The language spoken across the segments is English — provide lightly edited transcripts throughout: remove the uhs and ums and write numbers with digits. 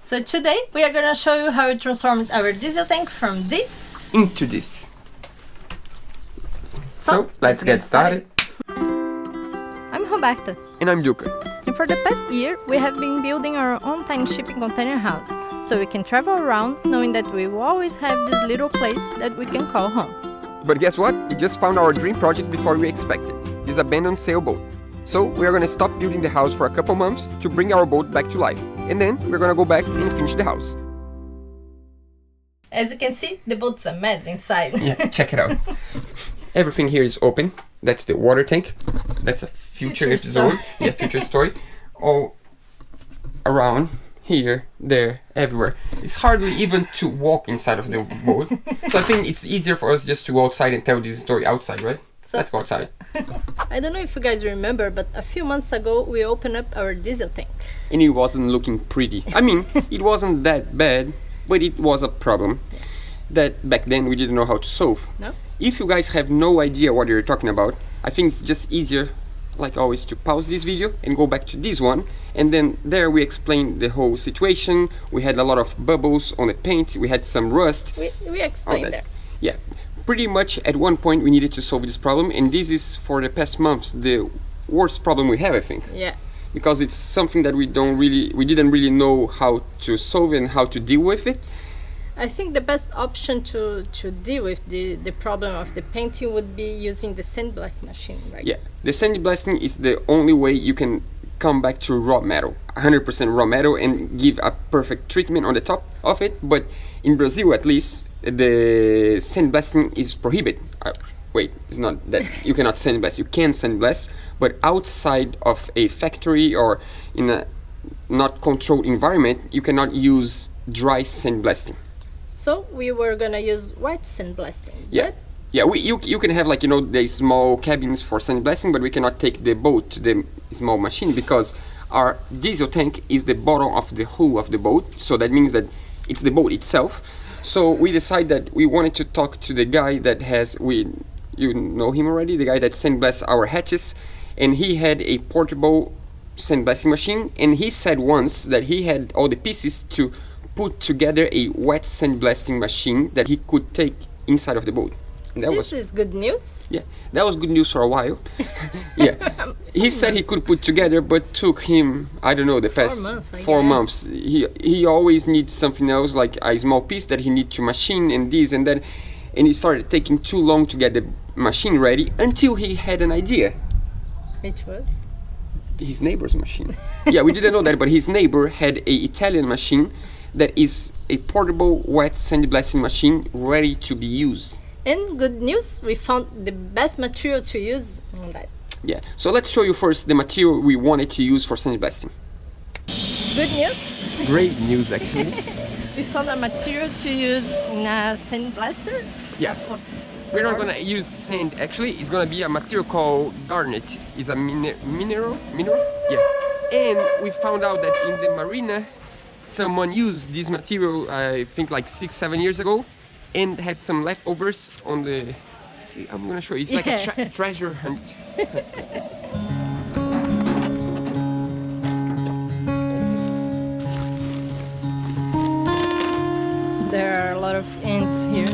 So today we are gonna show you how we transformed our diesel tank from this into this. So let's get started. I'm Roberta. And I'm Luca. And for the past year we have been building our own tiny shipping container house, so we can travel around knowing that we will always have this little place that we can call home. But guess what? We just found our dream project before we expected. This abandoned sailboat. So we are gonna stop building the house for a couple months to bring our boat back to life. And then we're gonna go back and finish the house. As you can see, the boat's a mess inside. Yeah, check it out. Everything here is open. That's the water tank. That's a future zone. Yeah, future story. All around, here, there, everywhere. It's hardly even to walk inside of the boat. So I think it's easier for us just to go outside and tell this story outside, right? So, let's go outside. I don't know if you guys remember, but a few months ago we opened up our diesel tank. And it wasn't looking pretty. I mean, it wasn't that bad, but it was a problem that back then we didn't know how to solve. No? If you guys have no idea what you're talking about, I think it's just easier, like always, to pause this video and go back to this one. And then there we explained the whole situation. We had a lot of bubbles on the paint. We had some rust. We explained there. Yeah. Pretty much at one point we needed to solve this problem, and this is for the past months the worst problem we have, I think. Yeah. Because it's something that we didn't really know how to solve and how to deal with it. I think the best option to deal with the problem of the painting would be using the sandblast machine, right? Yeah, the sandblasting is the only way you can come back to raw metal, 100% raw metal, and give a perfect treatment on the top of it. But in Brazil, at least, the sandblasting is prohibited. Wait, it's not that you cannot sandblast. You can sandblast, but outside of a factory or in a not controlled environment, you cannot use dry sandblasting. So we were gonna use wet sandblasting. Yeah. Yeah, you can have, like, you know, the small cabins for sandblasting, but we cannot take the boat to the small machine because our diesel tank is the bottom of the hull of the boat. So that means that it's the boat itself. So we decided that we wanted to talk to the guy that you know him already, the guy that sandblasts our hatches, and he had a portable sandblasting machine, and he said once that he had all the pieces to put together a wet sandblasting machine that he could take inside of the boat. This is good news. Yeah, that was good news for a while. Yeah, he said he could put together, but took him, I don't know, the past 4 months. He always needs something else, like a small piece that he needs to machine and this and that, and it started taking too long to get the machine ready until he had an idea. Which was? His neighbor's machine. Yeah, we didn't know that, but his neighbor had an Italian machine that is a portable wet sandblasting machine ready to be used. And good news, we found the best material to use on that. Yeah, so let's show you first the material we wanted to use for sandblasting. Good news? Great news, actually. We found a material to use in a sandblaster. Yeah, we're not gonna use sand, actually. It's gonna be a material called garnet. It's a mineral? Yeah. And we found out that in the marina, someone used this material, I think like 6-7 years ago, and had some leftovers on the... I'm gonna show you, it's like a treasure hunt. There are a lot of ants here.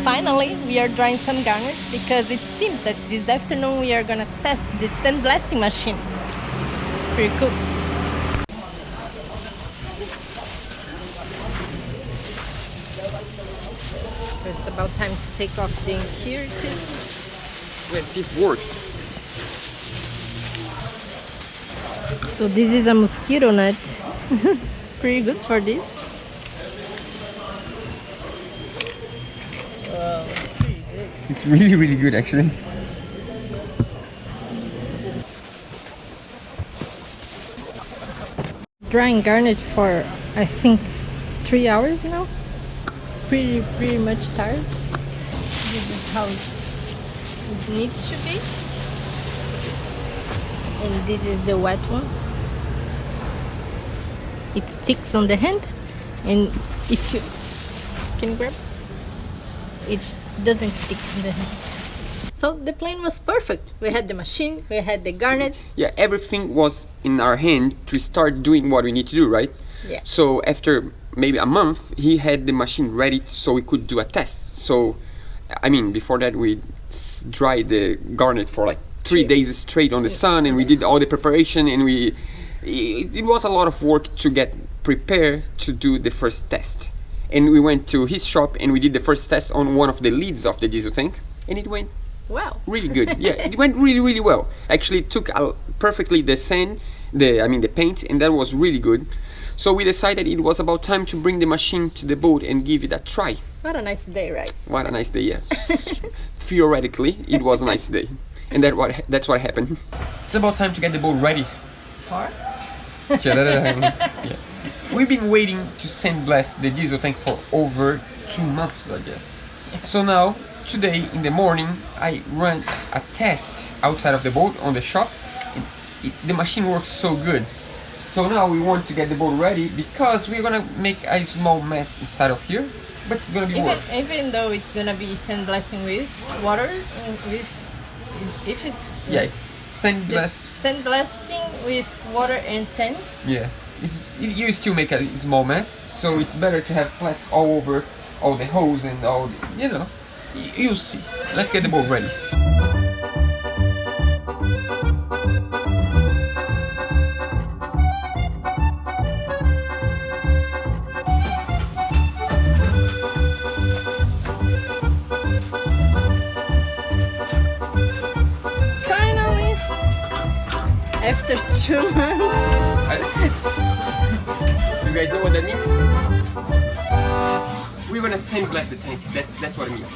Finally, we are drying some garnet because it seems that this afternoon we are gonna test the sandblasting machine. Pretty cool. So it's about time to take off the impurities. Let's see if it works. So this is a mosquito net. Pretty good for this. Wow, it's pretty good. It's really, really good actually. Drying garnet for I think 3 hours now. Pretty much tired. This is how it needs to be. And this is the wet one. It sticks on the hand, and if you can grab it doesn't stick on the hand. So the plane was perfect. We had the machine, we had the garnet. Yeah, everything was in our hand to start doing what we need to do, right? Yeah. So after maybe a month, he had the machine ready so we could do a test. So, I mean, before that we dried the garnet for like 3 days straight on the sun, and we did all the preparation, and it was a lot of work to get prepared to do the first test. And we went to his shop and we did the first test on one of the leads of the diesel tank, and it went wow, really good. Yeah, it went really, really well. Actually, it took perfectly the sand, the paint, and that was really good. So we decided it was about time to bring the machine to the boat and give it a try. what a nice day, right? What a nice day, yes. Theoretically, it was a nice day. And that's what happened. It's about time to get the boat ready. For? Yeah. We've been waiting to sandblast the diesel tank for over 2 months, I guess. So now, today in the morning, I ran a test outside of the boat on the shop. The machine works so good. So now we want to get the boat ready because we're gonna make a small mess inside of here, but it's gonna be work. Even though it's gonna be sandblasting with water, Yeah, it's sandblasting with water and sand. Yeah, you still make a small mess, so it's better to have plastic all over all the hose and all the, you'll see. Let's get the boat ready. Finally, after 2 months. You guys know what that means? We're gonna sandblast the tank. That's what it means.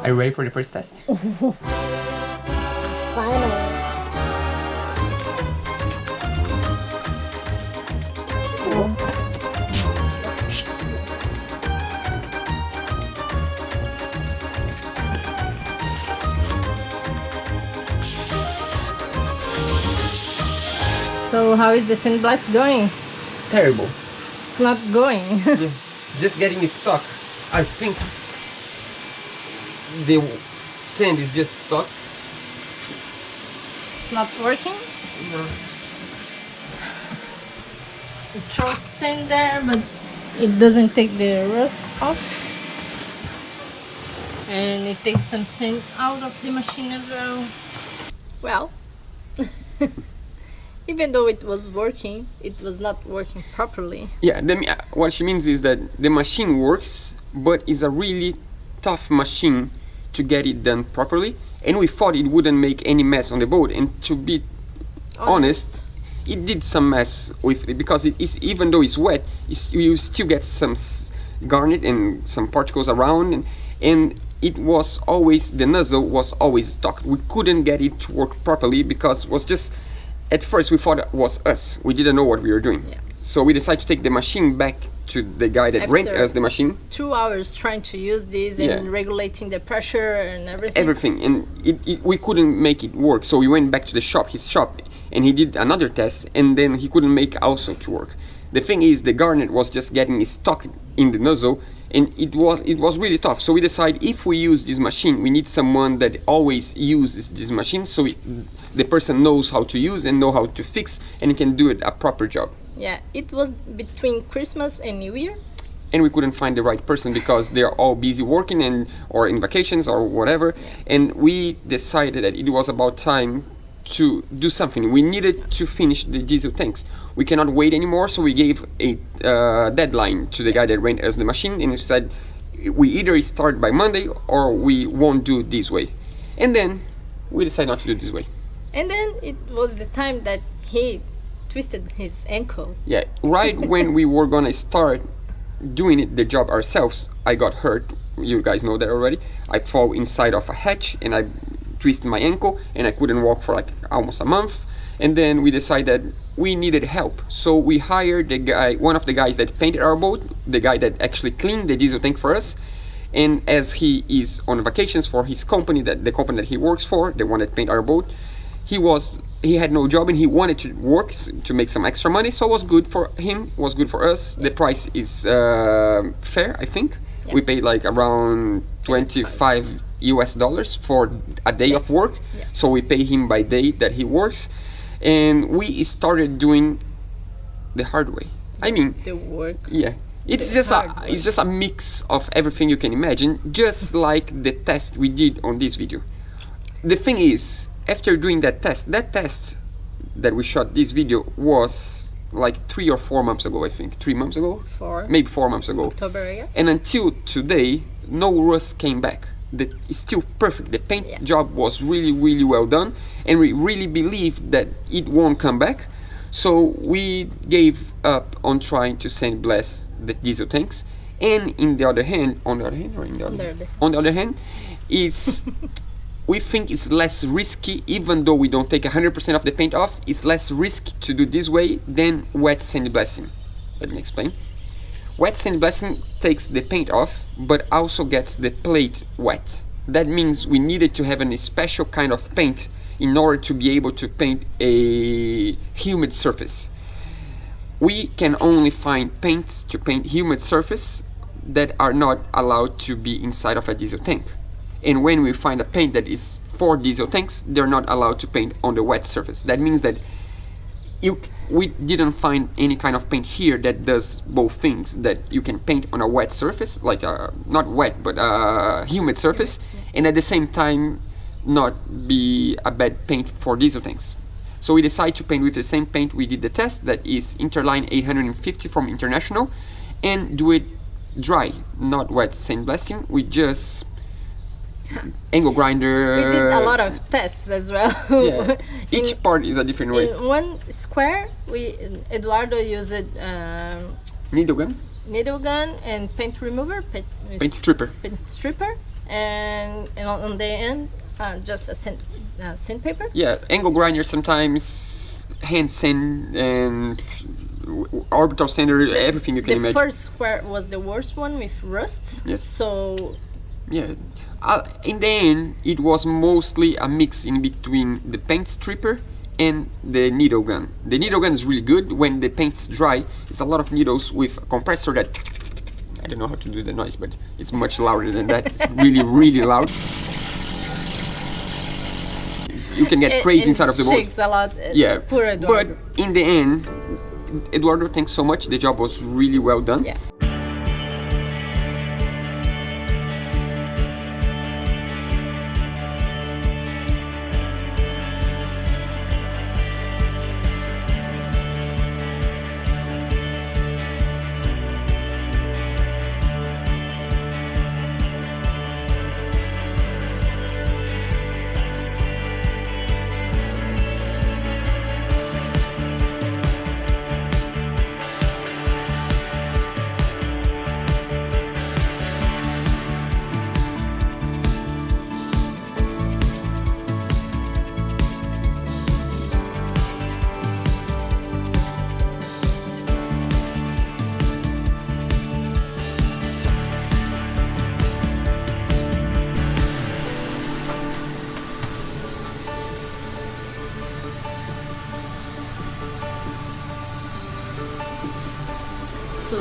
Are you ready for the first test? Finally. So how is the sandblast going? Terrible. It's not going. Yeah. Just getting stuck. I think the sand is just stuck. It's not working. No. It throws sand there, but it doesn't take the rust off. And it takes some sand out of the machine as well. Well, even though it was working, it was not working properly. Yeah, what she means is that the machine works, but it's a really tough machine to get it done properly. And we thought it wouldn't make any mess on the boat. And to be honest, it did some mess with it because it is, even though it's wet, you still get some garnet and some particles around, and it was always, the nozzle was always stuck. We couldn't get it to work properly because it was just, at first we thought it was us. We didn't know what we were doing. Yeah. So we decided to take the machine back to the guy that rented us the machine. 2 hours trying to use this and regulating the pressure and everything. Everything, and we couldn't make it work. So we went back to his shop, and he did another test, and then he couldn't make also to work. The thing is, the garnet was just getting stuck in the nozzle, and it was really tough. So we decided, if we use this machine, we need someone that always uses this machine, so the person knows how to use and know how to fix, and can do it a proper job. Yeah, it was between Christmas and New Year. And we couldn't find the right person because they're all busy working or in vacations or whatever. And we decided that it was about time to do something. We needed to finish the diesel tanks. We cannot wait anymore, so we gave a deadline to the guy that rented us the machine, and he said, we either start by Monday or we won't do it this way. And then we decided not to do it this way. And then it was the time that he twisted his ankle. Yeah, right when we were gonna start doing the job ourselves, I got hurt. You guys know that already. I fall inside of a hatch and I twisted my ankle, and I couldn't walk for like almost a month. And then we decided we needed help, so we hired the guy, one of the guys that painted our boat, the guy that actually cleaned the diesel tank for us. And as he is on vacations for his company, the company that he works for, the one that painted our boat, he had no job and he wanted to work to make some extra money, so it was good for him, was good for us. The price is fair, I think. Yeah. We paid like around $25 US for a day of work. Yeah. So we pay him by day that he works, and we started doing the hard way. I mean, the work. Yeah. It's just a mix of everything you can imagine, just like the test we did on this video. The thing is, after doing that test that we shot this video was like 3 or 4 months ago, I think. 3 months ago? Maybe 4 months ago. October, I guess. And until today, no rust came back. It's still perfect. The paint job was really, really well done, and we really believe that it won't come back. So we gave up on trying to sandblast the diesel tanks. And on the other hand, it's we think it's less risky, even though we don't take 100% of the paint off. It's less risky to do this way than wet sandblasting. Let me explain. Wet sandblasting takes the paint off, but also gets the plate wet. That means we needed to have a special kind of paint in order to be able to paint a humid surface. We can only find paints to paint humid surface that are not allowed to be inside of a diesel tank. And when we find a paint that is for diesel tanks, they're not allowed to paint on the wet surface. That means that we didn't find any kind of paint here that does both things, that you can paint on a wet surface, like not wet, but a humid surface, and at the same time not be a bad paint for diesel tanks. So we decided to paint with the same paint we did the test, that is Interline 850 from International, and do it dry, not wet sandblasting. We just angle grinder. We did a lot of tests as well. Yeah. Each part is a different way. In one square, Eduardo used needle gun and paint remover, paint stripper, and on the end just a sandpaper. Yeah, angle grinder sometimes, hand sand and orbital sander, everything you can imagine. The first square was the worst one with rust. Yes. So yeah. In the end, it was mostly a mix in between the paint stripper and the needle gun. The needle gun is really good. When the paint's dry, it's a lot of needles with a compressor that... I don't know how to do the noise, but it's much louder than that. It's really, really loud. You can get crazy inside of the boat. It shakes a lot. Yeah. Poor Eduardo. But in the end, Eduardo, thanks so much. The job was really well done. Yeah.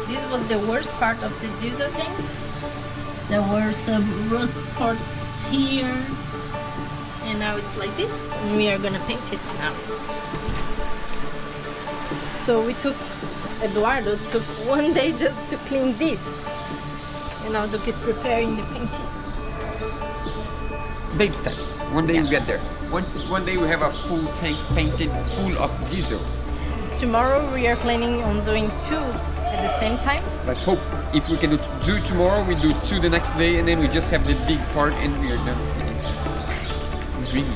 This was the worst part of the diesel tank. There were some rust spots here, and now it's like this, and we are gonna paint it now. So Eduardo took one day just to clean this, and now Duke is preparing the painting. Babe steps. One day we get there. One day we have a full tank painted full of diesel. Tomorrow we are planning on doing 2 at the same time. Let's hope. If we can do tomorrow, we do 2 the next day, and then we just have the big part and we are done. Dreamy.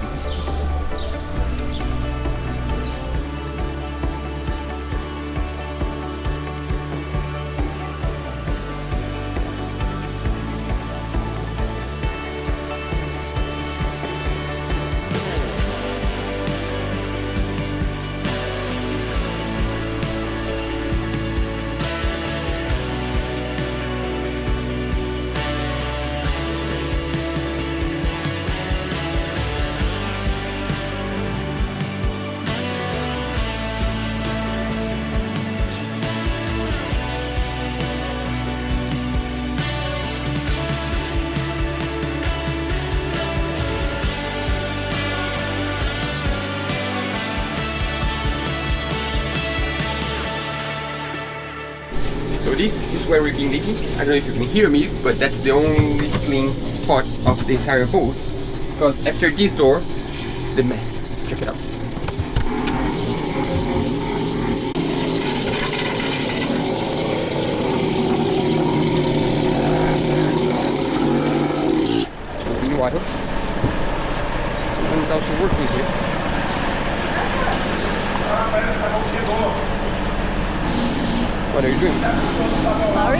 So this is where we've been digging. I don't know if you can hear me, but that's the only clean spot of the entire boat. Because after this door, it's the mess. Check it out. Clean water. Someone's out to work with here. What are you doing? Sorry?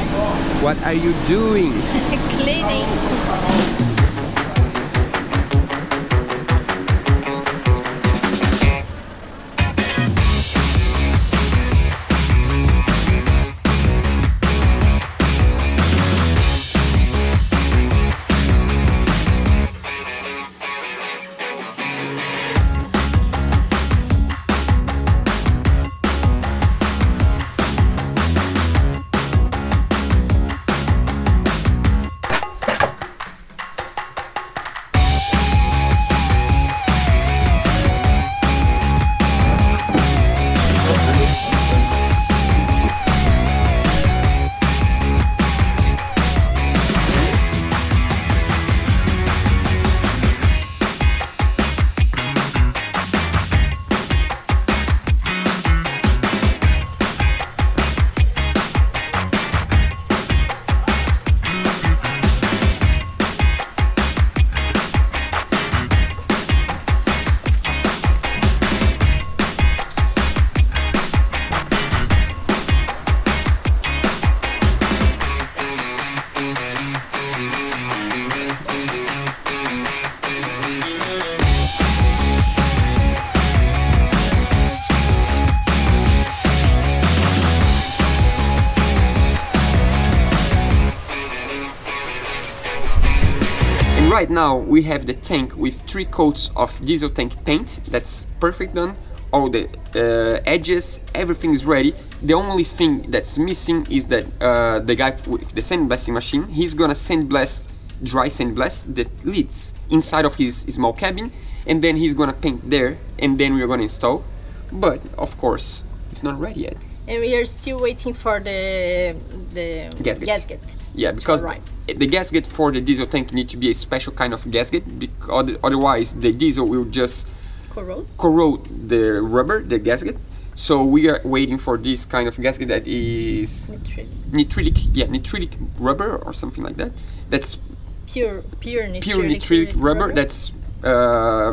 What are you doing? Cleaning. Right now we have the tank with 3 coats of diesel tank paint. That's perfect done. All the edges, everything is ready. The only thing that's missing is that the guy with the sandblasting machine, he's gonna dry sandblast the lids inside of his small cabin, and then he's gonna paint there, and then we're gonna install. But of course, it's not ready yet. And we are still waiting for the gasket. Yeah, because the gasket for the diesel tank needs to be a special kind of gasket, because otherwise the diesel will just corrode the rubber, the gasket. So we are waiting for this kind of gasket that is nitritic rubber or something like that. That's pure nitritic rubber. That's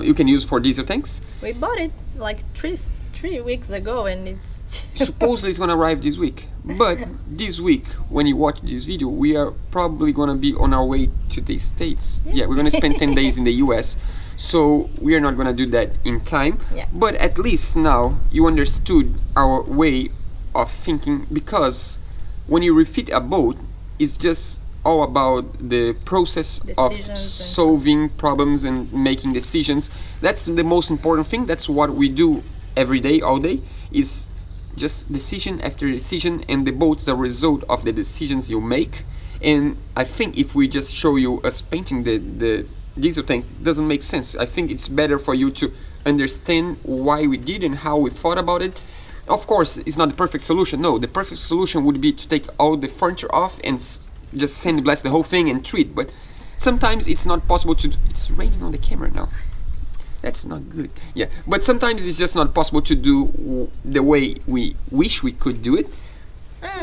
you can use for diesel tanks. We bought it like 3 weeks ago, and it's supposedly it's gonna arrive this week. But this week, when you watch this video, we are probably gonna be on our way to the States. Yeah, we're gonna spend 10 days in the US. So we are not gonna do that in time. Yeah. But at least now you understood our way of thinking, because when you refit a boat, it's just all about the process of solving problems and making decisions. That's the most important thing. That's what we do every day, all day, is just decision after decision, and the boat's a result of the decisions you make. And I think if we just show you us painting the diesel tank, doesn't make sense. I think it's better for you to understand why we did and how we thought about it. Of course, it's not the perfect solution. No, the perfect solution would be to take all the furniture off and just sandblast the whole thing and treat. But sometimes it's not possible to. It's raining on the camera now. That's not good. Yeah, but sometimes it's just not possible to do the way we wish we could do it.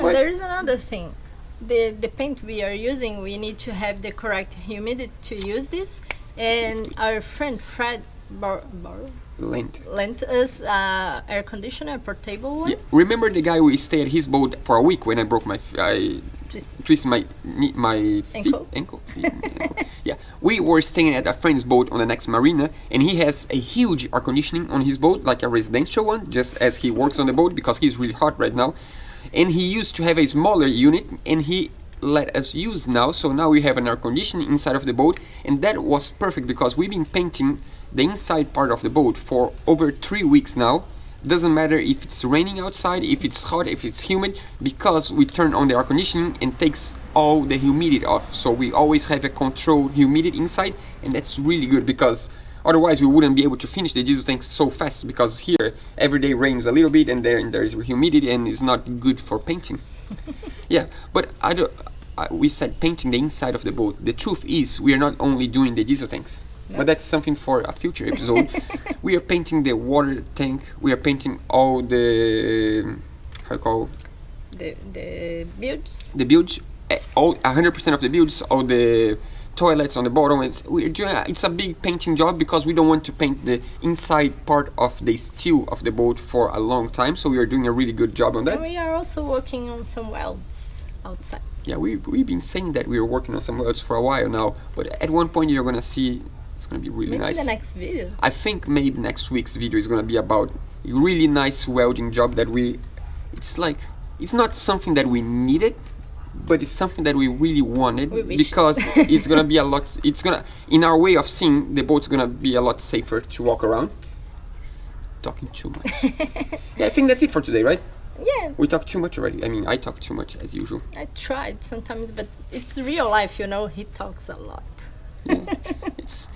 There is another thing. The paint we are using, we need to have the correct humidity to use this. And our friend Fred lent us air conditioner, a portable one. Yeah. Remember the guy we stayed at his boat for a week when I broke my twisted my ankle. Yeah, we were staying at a friend's boat on the next marina, and he has a huge air conditioning on his boat, like a residential one, just as he works on the boat because he's really hot right now. And he used to have a smaller unit, and he let us use now. So now we have an air conditioning inside of the boat, and that was perfect because we've been painting the inside part of the boat for over 3 weeks now. Doesn't matter if it's raining outside, if it's hot, if it's humid, because we turn on the air conditioning and takes all the humidity off. So we always have a controlled humidity inside, and that's really good because otherwise we wouldn't be able to finish the diesel tanks so fast, because here every day rains a little bit and there's humidity and it's not good for painting. Yeah, but we said painting the inside of the boat. The truth is we are not only doing the diesel tanks. No. But that's something for a future episode. We are painting the water tank. We are painting all the the builds. The builds, all 100% of the builds, all the toilets on the bottom. It's a big painting job because we don't want to paint the inside part of the steel of the boat for a long time. So we are doing a really good job on that. And we are also working on some welds outside. Yeah, we've been saying that we are working on some welds for a while now. But at one point you're gonna see. It's going to be really nice. Maybe the next video. I think maybe next week's video is going to be about a really nice welding job that it's not something that we needed, but it's something that we really wanted because it's going to be in our way of seeing, the boat's going to be a lot safer to walk around. Talking too much. Yeah, I think that's it for today, right? Yeah. We talked too much already. I mean, I talk too much as usual. I tried sometimes, but it's real life, he talks a lot. Yeah, it's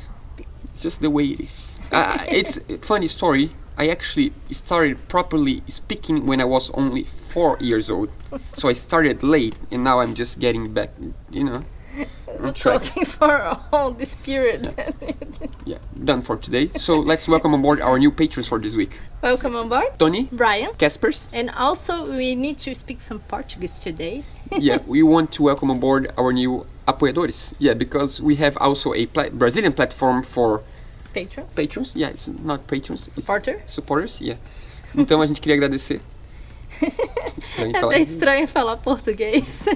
just the way it is. It's a funny story. I actually started properly speaking when I was only 4 years old. So I started late, and now I'm just getting back, talking for all this period. Yeah, done for today. So let's welcome on board our new patrons for this week. Welcome on board. Tony. Brian. Caspers. And also we need to speak some Portuguese today. Yeah, we want to welcome on board our new apoiadores. Yeah, because we have also a Brazilian platform for patrons. Yeah, it's not patrons. Supporters, yeah. Então a gente queria agradecer. É estranho falar português.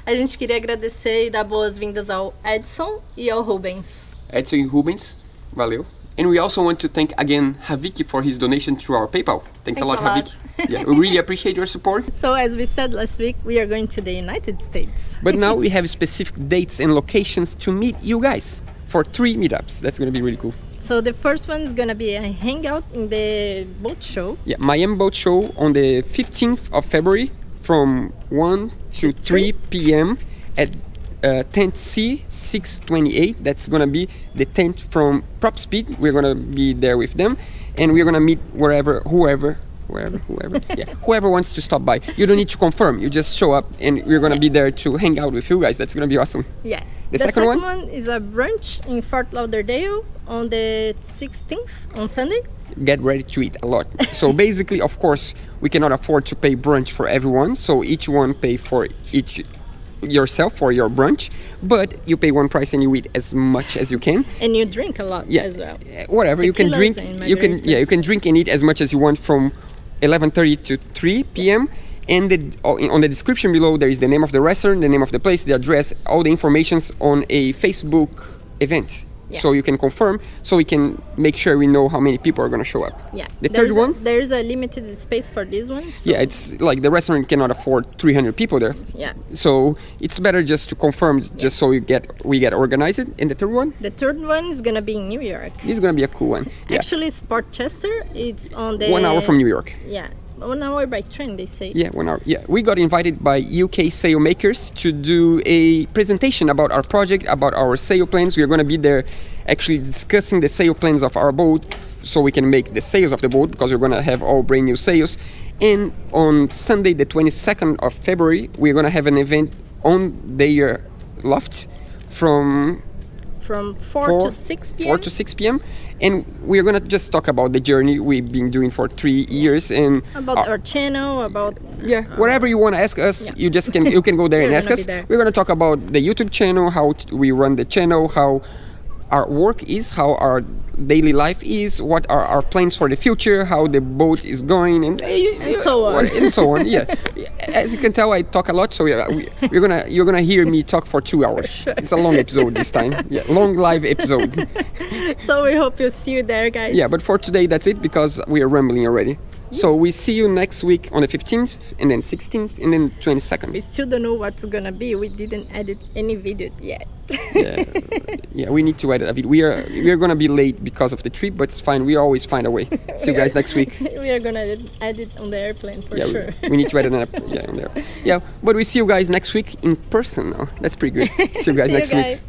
A gente queria agradecer e dar boas-vindas ao Edson e ao Rubens. Edson e Rubens, valeu. And we also want to thank again Havik for his donation through our PayPal. Thanks a lot, Havik. Yeah, we really appreciate your support. So as we said last week, we are going to the United States. But now we have specific dates and locations to meet you guys for 3 meetups. That's going to be really cool. So the first one is going to be a hangout in the boat show. Yeah, Miami Boat Show on the 15th of February from 1 to 3 p.m. at tent C 628. That's gonna be the tent from Propspeed. We're gonna be there with them, and we're gonna meet whoever wants to stop by. You don't need to confirm. You just show up, and we're gonna be there to hang out with you guys. That's gonna be awesome. Yeah. The second one is a brunch in Fort Lauderdale on the 16th on Sunday. Get ready to eat a lot. So basically, of course, we cannot afford to pay brunch for everyone. So each one pay for yourself for your brunch, but you pay one price and you eat as much as you can, and you drink a lot as well. Whatever you can drink, you can drink and eat as much as you want from 11:30 to 3 p.m. And on the description below there is the name of the restaurant, the name of the place, the address, all the information's on a Facebook event. Yeah. So you can confirm, so we can make sure we know how many people are going to show up. Yeah. The third one? There's a limited space for this one. So yeah, it's like the restaurant cannot afford 300 people there. Yeah. So it's better just to confirm, just so we get organized. And the third one? The third one is going to be in New York. This is going to be a cool one. Yeah. Actually, it's Port Chester. It's on the 1 hour from New York. Yeah. 1 hour by train, they say. Yeah, 1 hour. Yeah, we got invited by UK sail makers to do a presentation about our project, about our sail plans. We are going to be there actually discussing the sail plans of our boat so we can make the sails of the boat, because we're going to have all brand new sails. And on Sunday, the 22nd of February, we're going to have an event on their loft from 4 to 6 p.m. 4 to 6 p.m. And we're going to just talk about the journey we've been doing for 3 years. And About our channel, about... whatever you want to ask us, Yeah. you can go there and We're ask gonna us. be there. We're going to talk about the YouTube channel, how we run the channel, how our work is, how our daily life is, what are our plans for the future, how the boat is going, and so on. and so on. Yeah, as you can tell, I talk a lot, so you're gonna hear me talk for 2 hours. Sure. It's a long episode this time. Yeah, long live episode. So we hope you'll see you there, guys. Yeah, but for today that's it, because we are rambling already. So we see you next week on the 15th, and then 16th, and then 22nd. We still don't know what's gonna be. We didn't edit any video yet. Yeah, we need to edit a video. We are gonna be late because of the trip, but it's fine. We always find a way. See you guys next week. We are gonna edit on the airplane for sure. We need to edit on there. Yeah, but we see you guys next week in person now. That's pretty good. See you guys See you next week. guys.